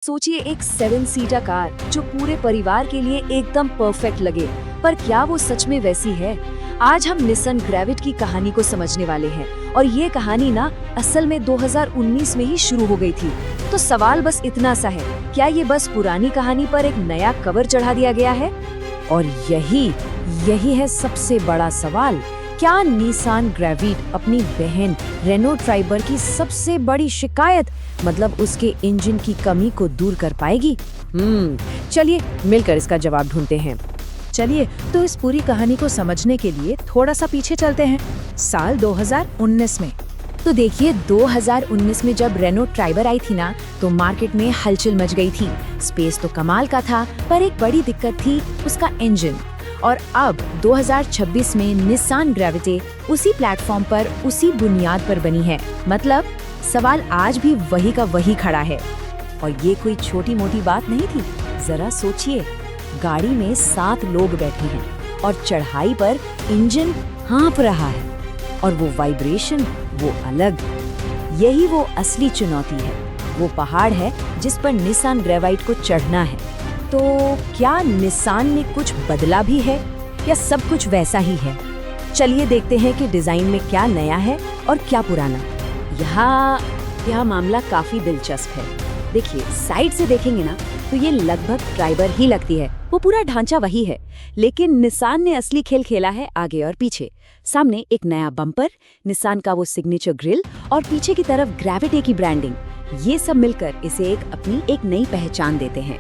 सोचिए एक 7 seater car जो पूरे परिवार के लिए एकदम परफेक्ट लगे, पर क्या वो सच में वैसी है? आज हम निसान ग्रेविट की कहानी को समझने वाले हैं और ये कहानी ना असल में 2019 में ही शुरू हो गई थी। तो सवाल बस इतना सा है, क्या ये बस पुरानी कहानी पर एक नया कवर चढ़ा दिया गया है? और यही है सबसे बड़ा सवाल। क्या निसान ग्रेविट अपनी बहन रेनो ट्राइबर की सबसे बड़ी शिकायत मतलब उसके इंजन की कमी को दूर कर पाएगी? चलिए मिलकर इसका जवाब ढूंढते हैं। चलिए तो इस पूरी कहानी को समझने के लिए थोड़ा सा पीछे चलते हैं, साल 2019 में। तो देखिए 2019 में जब रेनो ट्राइबर आई थी ना, तो मार्केट में हलचल मच गई थी। स्पेस तो कमाल का था, पर एक बड़ी दिक्कत थी उसका इंजन। और अब 2026 में निसान ग्रेविटे उसी प्लेटफॉर्म पर, उसी बुनियाद पर बनी है। मतलब सवाल आज भी वही का वही खड़ा है। और ये कोई छोटी मोटी बात नहीं थी। जरा सोचिए, गाड़ी में 7 लोग बैठे हैं और चढ़ाई पर इंजन हाँफ रहा है, और वो वाइब्रेशन वो अलग। यही वो असली चुनौती है, वो पहाड़ है जिस पर निसान ग्रेविट को चढ़ना है। तो क्या निसान ने कुछ बदला भी है या सब कुछ वैसा ही है? चलिए देखते हैं कि डिजाइन में क्या नया है और क्या पुराना। यह मामला काफी दिलचस्प है। देखिए साइड से देखेंगे ना, तो ये लगभग ट्राइबर ही लगती है। वो पूरा ढांचा वही है, लेकिन निसान ने असली खेल खेला है आगे और पीछे। सामने एक नया बम्पर, निसान का वो सिग्नेचर ग्रिल, और पीछे की तरफ ग्रेविटे की ब्रांडिंग। ये सब मिलकर इसे अपनी एक नई पहचान देते हैं।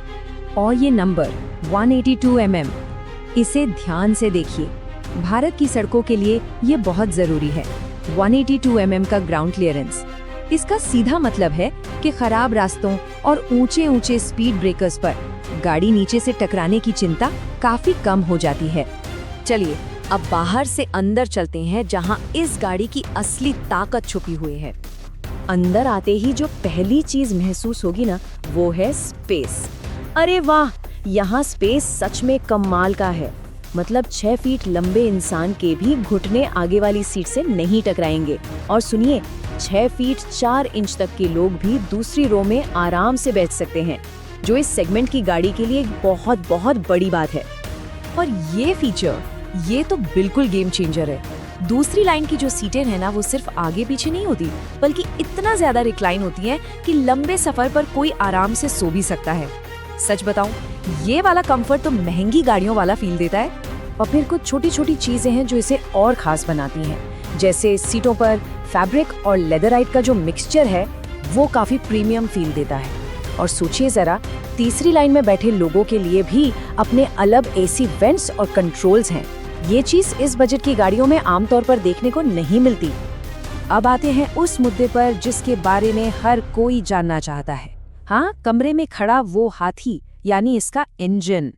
और ये नंबर 182 mm, इसे ध्यान से देखिए। भारत की सड़कों के लिए ये बहुत जरूरी है। 182 mm का ग्राउंड क्लियरेंस, इसका सीधा मतलब है कि खराब रास्तों और ऊंचे स्पीड ब्रेकर्स पर गाड़ी नीचे से टकराने की चिंता काफी कम हो जाती है। चलिए अब बाहर से अंदर चलते हैं, जहां इस गाड़ी की असली ताकत छुपी हुई है। अंदर आते ही जो पहली चीज महसूस होगी ना, वो है स्पेस। अरे वाह, यहाँ स्पेस सच में कमाल का है। मतलब 6 फीट लंबे इंसान के भी घुटने आगे वाली सीट से नहीं टकराएंगे। और सुनिए, 6 फीट 4 इंच तक के लोग भी दूसरी रो में आराम से बैठ सकते हैं, जो इस सेगमेंट की गाड़ी के लिए बहुत बड़ी बात है। और ये फीचर, ये तो बिल्कुल गेम चेंजर है। दूसरी लाइन की जो सीटें हैं ना, वो सिर्फ आगे पीछे नहीं होती, बल्कि इतना ज्यादा रिक्लाइन होती है कि लंबे सफर पर कोई आराम से सो भी सकता है। सच बताऊं, ये वाला कंफर्ट तो महंगी गाड़ियों वाला फील देता है। और फिर कुछ छोटी चीजें हैं जो इसे और खास बनाती हैं, जैसे सीटों पर फैब्रिक और लेदराइट का जो मिक्सचर है, वो काफी प्रीमियम फील देता है। और सोचिए जरा, तीसरी लाइन में बैठे लोगों के लिए भी अपने अलग एसी वेंट्स और कंट्रोल्स हैं। ये चीज इस बजट की गाड़ियों में आमतौर पर देखने को नहीं मिलती। अब आते हैं उस मुद्दे पर जिसके बारे में हर कोई जानना चाहता है। हाँ, कमरे में खड़ा वो हाथी, यानी इसका इंजन।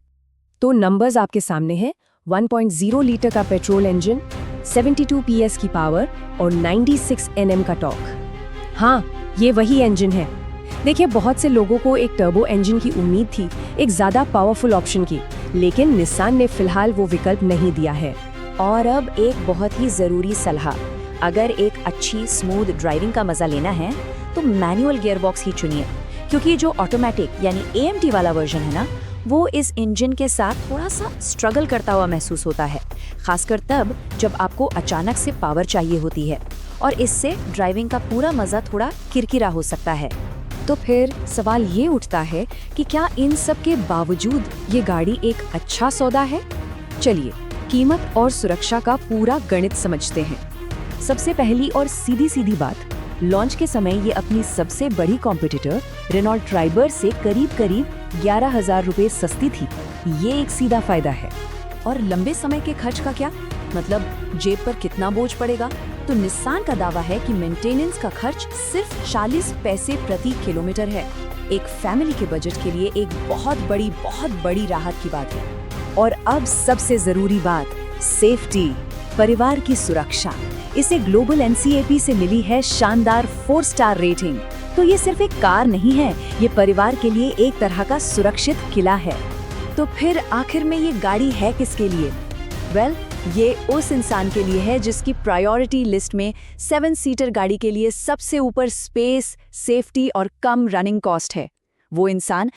तो नंबर्स आपके सामने हैं। 1.0 लीटर का पेट्रोल इंजन, 72 PS की पावर और 96 Nm का टॉर्क। हाँ, ये वही इंजन है। देखिए, बहुत से लोगों को एक टर्बो इंजन की उम्मीद थी, एक ज्यादा पावरफुल ऑप्शन की, लेकिन निसान ने फिलहाल वो विकल्प नहीं दिया है। और अब एक बहुत ही जरूरी सलाह, अगर एक अच्छी स्मूथ ड्राइविंग का मजा लेना है तो मैनुअल गियरबॉक्स ही चुनिए, क्योंकि जो ऑटोमेटिक यानी AMT वाला वर्जन है ना, वो इस इंजन के साथ थोड़ा सा स्ट्रगल करता हुआ महसूस होता है, खासकर तब जब आपको अचानक से पावर चाहिए होती है, और इससे ड्राइविंग का पूरा मजा थोड़ा किरकिरा हो सकता है। तो फिर सवाल ये उठता है कि क्या इन सब के बावजूद ये गाड़ी एक अच्छा सौदा है? चलिए कीमत और सुरक्षा का पूरा गणित समझते हैं। सबसे पहली और सीधी बात, लॉन्च के समय ये अपनी सबसे बड़ी कॉम्पिटिटर रेनो ट्राइबर से करीब 11,000 रुपए सस्ती थी। ये एक सीधा फायदा है। और लंबे समय के खर्च का क्या मतलब, जेब पर कितना बोझ पड़ेगा? तो निसान का दावा है कि मेंटेनेंस का खर्च सिर्फ 40 पैसे प्रति किलोमीटर है। एक फैमिली के बजट के लिए एक बहुत बड़ी राहत की बात है। और अब सबसे जरूरी बात, सेफ्टी, परिवार की सुरक्षा। इसे ग्लोबल NCAP से मिली है शानदार 4 स्टार रेटिंग। तो ये सिर्फ एक कार नहीं है, ये परिवार के लिए एक तरह का सुरक्षित किला है। तो फिर आखिर में ये गाड़ी है किसके लिए? वेल, ये उस इंसान के लिए है जिसकी प्रायोरिटी लिस्ट में 7 सीटर गाड़ी के लिए सबसे ऊपर स्पेस, सेफ्टी और कम रनिंग कॉस्ट है। वो इंसान